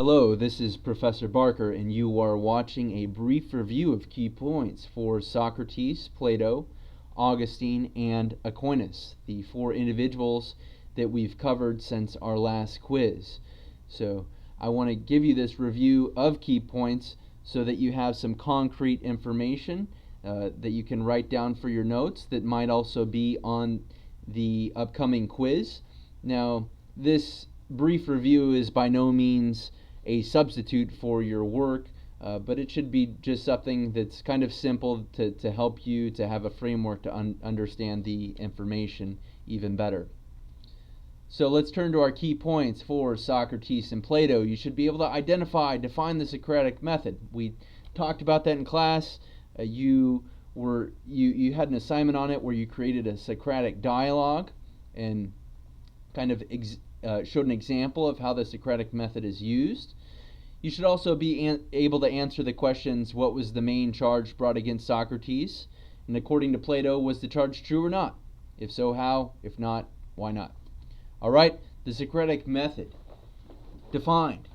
Hello, this is Professor Barker, and you are watching a brief review of key points for Socrates, Plato, Augustine, and Aquinas, the four individuals that we've covered since our last quiz. So I want to give you this review of key points so that you have some concrete information that you can write down for your notes that might also be on the upcoming quiz. Now, this brief review is by no means a substitute for your work, but it should be just something that's kind of simple to help you to have a framework to understand the information even better. So let's turn to our key points for Socrates and Plato. You should be able to define the Socratic method. We talked about that in class. You had an assignment on it where you created a Socratic dialogue and kind of showed an example of how the Socratic method is used. You should also be able to answer the questions: what was the main charge brought against Socrates? And according to Plato, was the charge true or not? If so, how? If not, why not? All right, the Socratic method, defined,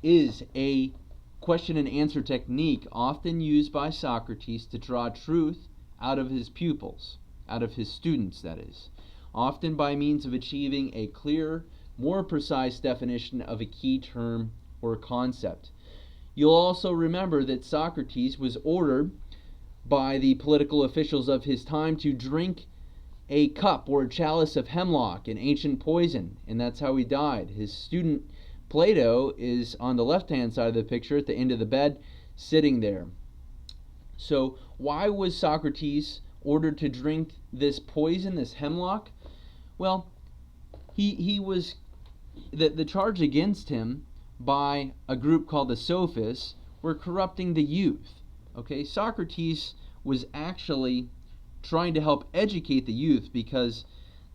is a question and answer technique often used by Socrates to draw truth out of his pupils, out of his students, that is, often by means of achieving a clear, more precise definition of a key term or concept. You'll also remember that Socrates was ordered by the political officials of his time to drink a cup or a chalice of hemlock, an ancient poison, and that's how he died. His student Plato is on the left-hand side of the picture at the end of the bed, sitting there. So why was Socrates ordered to drink this poison, this hemlock? Well, he was the charge against him by a group called the Sophists were corrupting the youth. Okay, Socrates was actually trying to help educate the youth because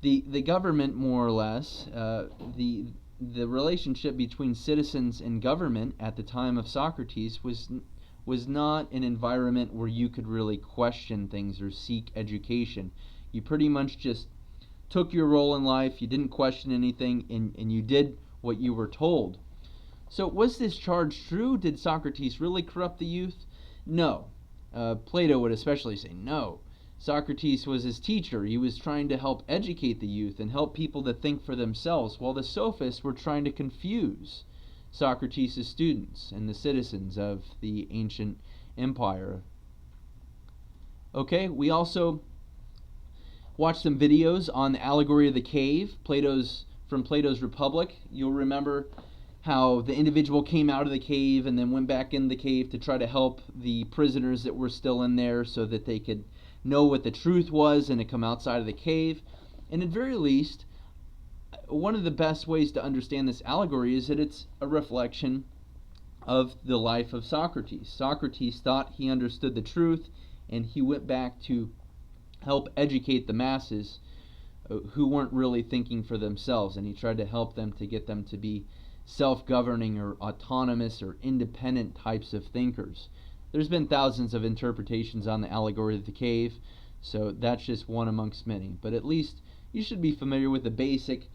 the government, more or less, the relationship between citizens and government at the time of Socrates was not an environment where you could really question things or seek education. You pretty much just took your role in life, you didn't question anything, and you did what you were told. So was this charge true? Did Socrates really corrupt the youth? No. Plato would especially say no. Socrates was his teacher. He was trying to help educate the youth and help people to think for themselves, while the Sophists were trying to confuse Socrates' students and the citizens of the ancient empire. Okay, we also watched some videos on the allegory of the cave, from Plato's Republic. You'll remember how the individual came out of the cave and then went back in the cave to try to help the prisoners that were still in there so that they could know what the truth was and to come outside of the cave. And at very least, one of the best ways to understand this allegory is that it's a reflection of the life of Socrates. Socrates thought he understood the truth, and he went back to help educate the masses who weren't really thinking for themselves, and he tried to help them to get them to be self-governing or autonomous or independent types of thinkers. There's been thousands of interpretations on the allegory of the cave, so that's just one amongst many. But at least you should be familiar with the basic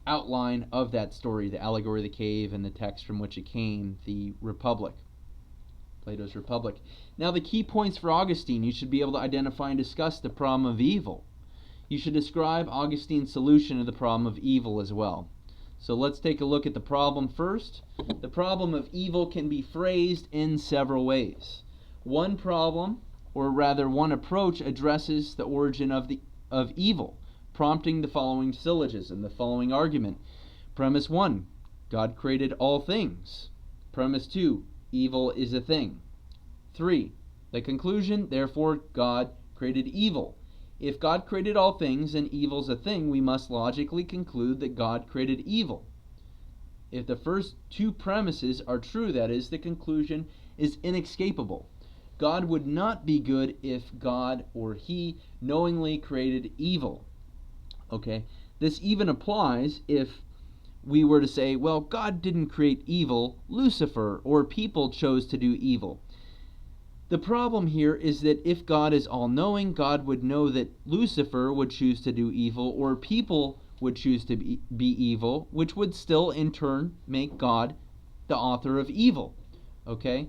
outline of that story, the allegory of the cave, and the text from which it came, the Republic, Plato's Republic. Now, the key points for Augustine: you should be able to identify and discuss the problem of evil. You should describe Augustine's solution of the problem of evil as well. So let's take a look at the problem first. The problem of evil can be phrased in several ways. One approach addresses the origin of evil, prompting the following syllogism, the following argument. Premise 1, God created all things. Premise 2, evil is a thing. 3, the conclusion, therefore God created evil. If God created all things and evil's a thing, we must logically conclude that God created evil. If the first two premises are true, that is, the conclusion is inescapable. God would not be good if God or he knowingly created evil. Okay, this even applies if we were to say, well, God didn't create evil, Lucifer or people chose to do evil. The problem here is that if God is all-knowing, God would know that Lucifer would choose to do evil, or people would choose to be evil, which would still in turn make God the author of evil. Okay?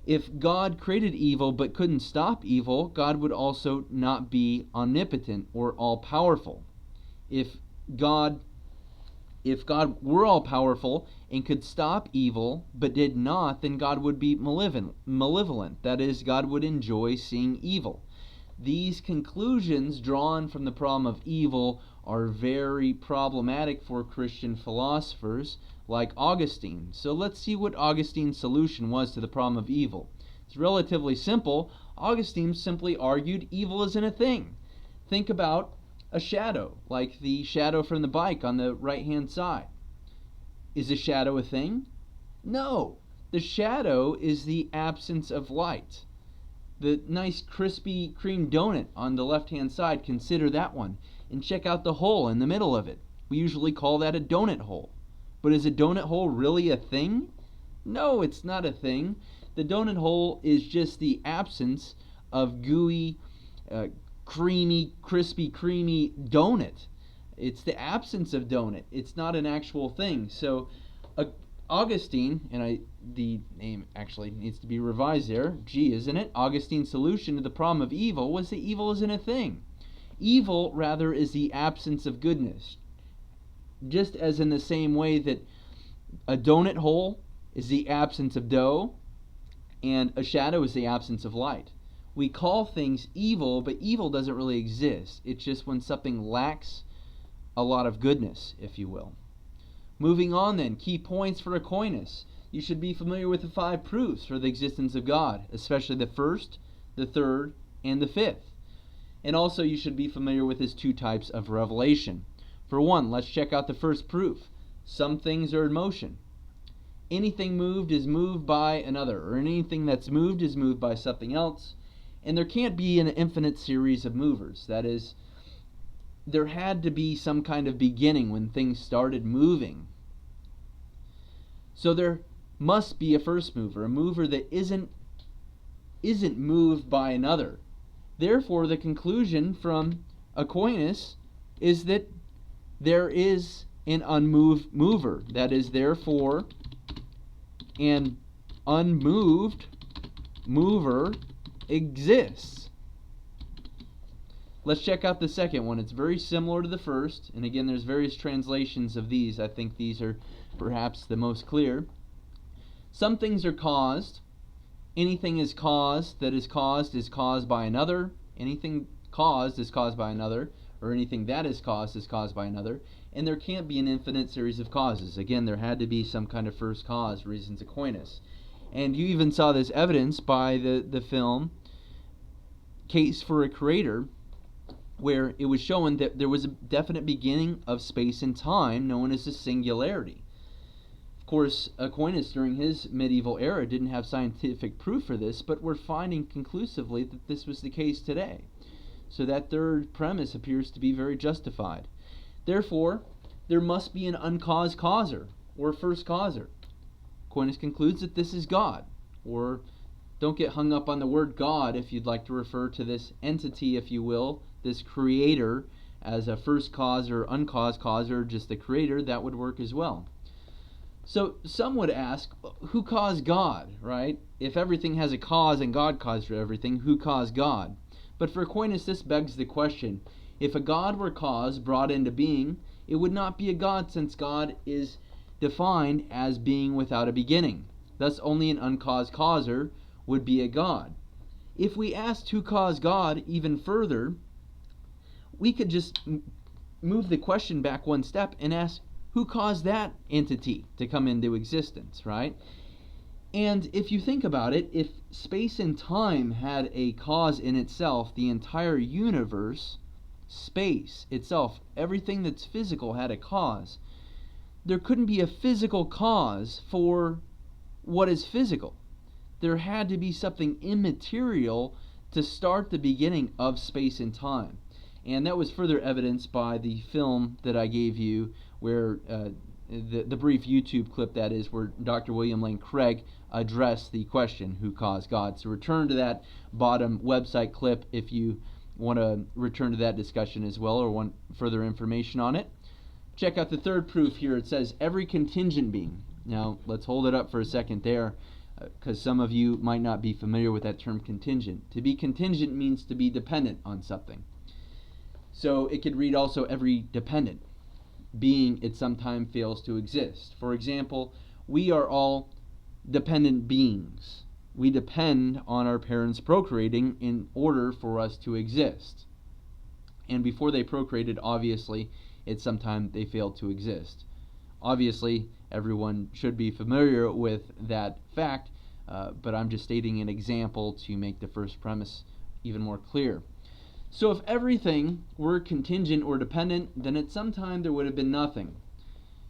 If God created evil but couldn't stop evil, God would also not be omnipotent or all-powerful. If God were all-powerful and could stop evil but did not, then God would be malevolent. That is, God would enjoy seeing evil. These conclusions drawn from the problem of evil are very problematic for Christian philosophers like Augustine. So let's see what Augustine's solution was to the problem of evil. It's relatively simple. Augustine simply argued evil isn't a thing. Think about a shadow, like the shadow from the bike on the right-hand side. Is a shadow a thing? No. The shadow is the absence of light. The nice Krispy Kreme donut on the left-hand side, consider that one. And check out the hole in the middle of it. We usually call that a donut hole. But is a donut hole really a thing? No, it's not a thing. The donut hole is just the absence of gooey, creamy, crispy, creamy donut. It's the absence of donut. It's not an actual thing. So Augustine, and the name actually needs to be revised there, G, isn't it? Augustine's solution to the problem of evil was that evil isn't a thing. Evil, rather, is the absence of goodness. Just as in the same way that a donut hole is the absence of dough, and a shadow is the absence of light. We call things evil, but evil doesn't really exist. It's just when something lacks a lot of goodness, if you will. Moving on then, key points for Aquinas. You should be familiar with the 5 proofs for the existence of God, especially the first, the third, and the fifth. And also you should be familiar with his 2 types of revelation. For one, let's check out the first proof. Some things are in motion. Anything moved is moved by another, or anything that's moved is moved by something else. And there can't be an infinite series of movers. That is, there had to be some kind of beginning when things started moving. So there must be a first mover, a mover that isn't moved by another. Therefore, the conclusion from Aquinas is that there is an unmoved mover. That is, therefore, an unmoved mover exists. Let's check out the second one. It's very similar to the first, and again, there's various translations of these. I think these are perhaps the most clear. Some things are caused. Anything is caused that is caused by another. Anything caused is caused by another, or anything that is caused by another. And there can't be an infinite series of causes. Again, there had to be some kind of first cause, reasons Aquinas. And you even saw this evidence by the film Case for a Creator, where it was shown that there was a definite beginning of space and time known as the singularity. Of course, Aquinas during his medieval era didn't have scientific proof for this, but we're finding conclusively that this was the case today. So that third premise appears to be very justified. Therefore, there must be an uncaused causer, or first causer. Aquinas concludes that this is God, or don't get hung up on the word God if you'd like to refer to this entity, if you will, this creator, as a first cause or uncaused causer, just the creator. That would work as well. So some would ask, who caused God, right? If everything has a cause and God caused everything, who caused God? But for Aquinas, this begs the question, if a God were caused, brought into being, it would not be a God, since God is defined as being without a beginning. Thus only an uncaused causer would be a God. If we asked who caused God even further, we could just move the question back one step and ask, who caused that entity to come into existence, right? And if you think about it, if space and time had a cause in itself, the entire universe, space itself, everything that's physical had a cause. There couldn't be a physical cause for what is physical. There had to be something immaterial to start the beginning of space and time. And that was further evidenced by the film that I gave you, where the brief YouTube clip that is, where Dr. William Lane Craig addressed the question, who caused God? So return to that bottom website clip if you want to return to that discussion as well, or want further information on it. Check out the third proof here. It says every contingent being, Now, let's hold it up for a second there, because some of you might not be familiar with that term contingent. To be contingent means to be dependent on something. So it could read also every dependent being at some time fails to exist. For example, we are all dependent beings. We depend on our parents procreating in order for us to exist. And before they procreated, obviously, at some time they failed to exist. Obviously, everyone should be familiar with that fact, but I'm just stating an example to make the first premise even more clear. So if everything were contingent or dependent, then at some time there would have been nothing.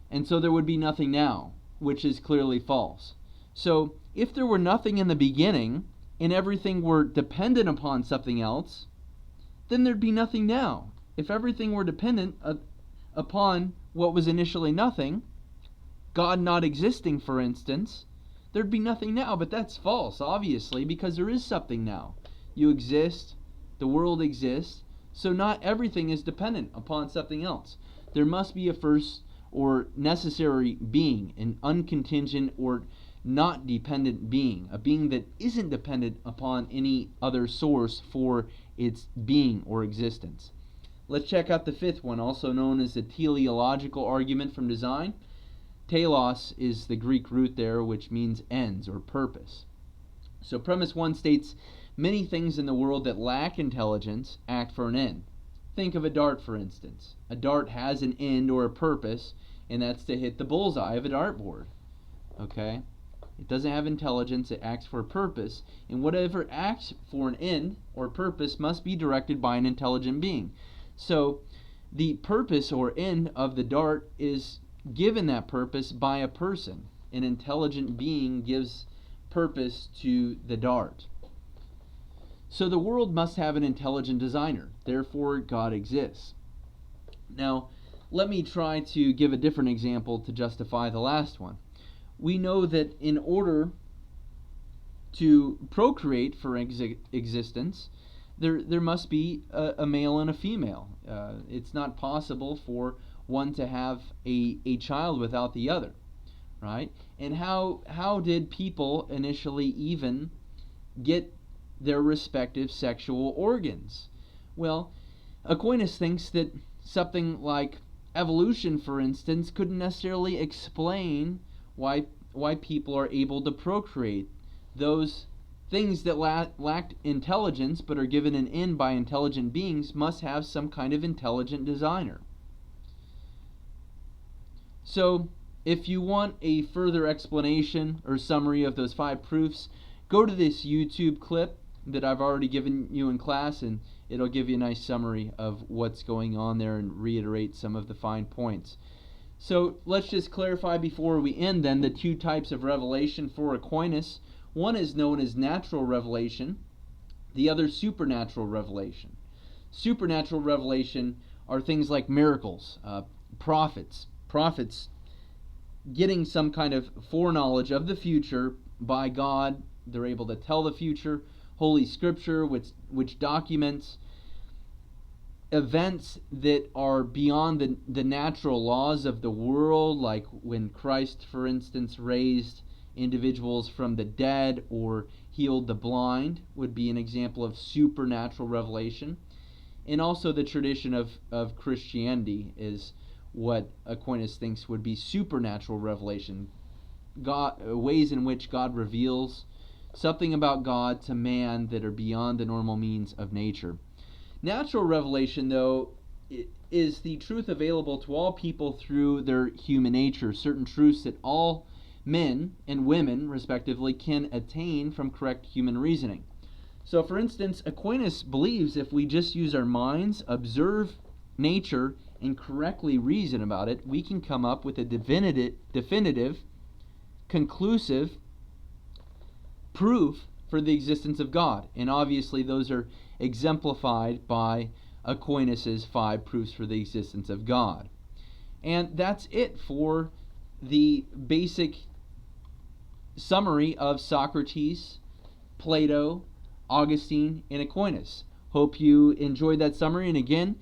And so there would be nothing now, which is clearly false. So if there were nothing in the beginning, and everything were dependent upon something else, then there'd be nothing now. If everything were dependent upon what was initially nothing, God not existing, for instance, there'd be nothing now. But that's false, obviously, because there is something now. You exist, the world exists, so not everything is dependent upon something else. There must be a first or necessary being, an uncontingent or not dependent being, a being that isn't dependent upon any other source for its being or existence. Let's check out the fifth one, also known as the teleological argument from design. Telos is the Greek root there, which means ends or purpose. So premise one states, many things in the world that lack intelligence act for an end. Think of a dart, for instance. A dart has an end or a purpose, and that's to hit the bullseye of a dartboard. Okay? It doesn't have intelligence, it acts for a purpose, and whatever acts for an end or purpose must be directed by an intelligent being. So the purpose or end of the dart is given that purpose by a person. An intelligent being gives purpose to the dart. So the world must have an intelligent designer. Therefore, God exists. Now, let me try to give a different example to justify the last one. We know that in order to procreate for existence, there must be a male and a female. It's not possible for one to have a child without the other, right? And how did people initially even get their respective sexual organs? Well, Aquinas thinks that something like evolution, for instance, couldn't necessarily explain why people are able to procreate. Those things that lacked intelligence but are given an end by intelligent beings must have some kind of intelligent designer. So, if you want a further explanation or summary of those 5 proofs, go to this YouTube clip that I've already given you in class, and it'll give you a nice summary of what's going on there and reiterate some of the fine points. So let's just clarify before we end then the 2 types of revelation for Aquinas. One is known as natural revelation, the other supernatural revelation. Supernatural revelation are things like miracles, prophets getting some kind of foreknowledge of the future by God. They're able to tell the future. Holy Scripture, which documents events that are beyond the natural laws of the world, like when Christ, for instance, raised individuals from the dead or healed the blind, would be an example of supernatural revelation. And also the tradition of Christianity is what Aquinas thinks would be supernatural revelation. Ways in which God reveals something about God to man that are beyond the normal means of nature. Natural revelation, though, is the truth available to all people through their human nature, certain truths that all men and women, respectively, can attain from correct human reasoning. So, for instance, Aquinas believes if we just use our minds, observe nature, and correctly reason about it, we can come up with a definitive, conclusive proof for the existence of God. And obviously those are exemplified by Aquinas' 5 proofs for the existence of God. And that's it for the basic summary of Socrates, Plato, Augustine, and Aquinas. Hope you enjoyed that summary, and again,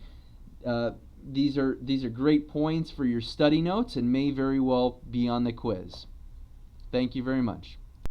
these are great points for your study notes and may very well be on the quiz. Thank you very much.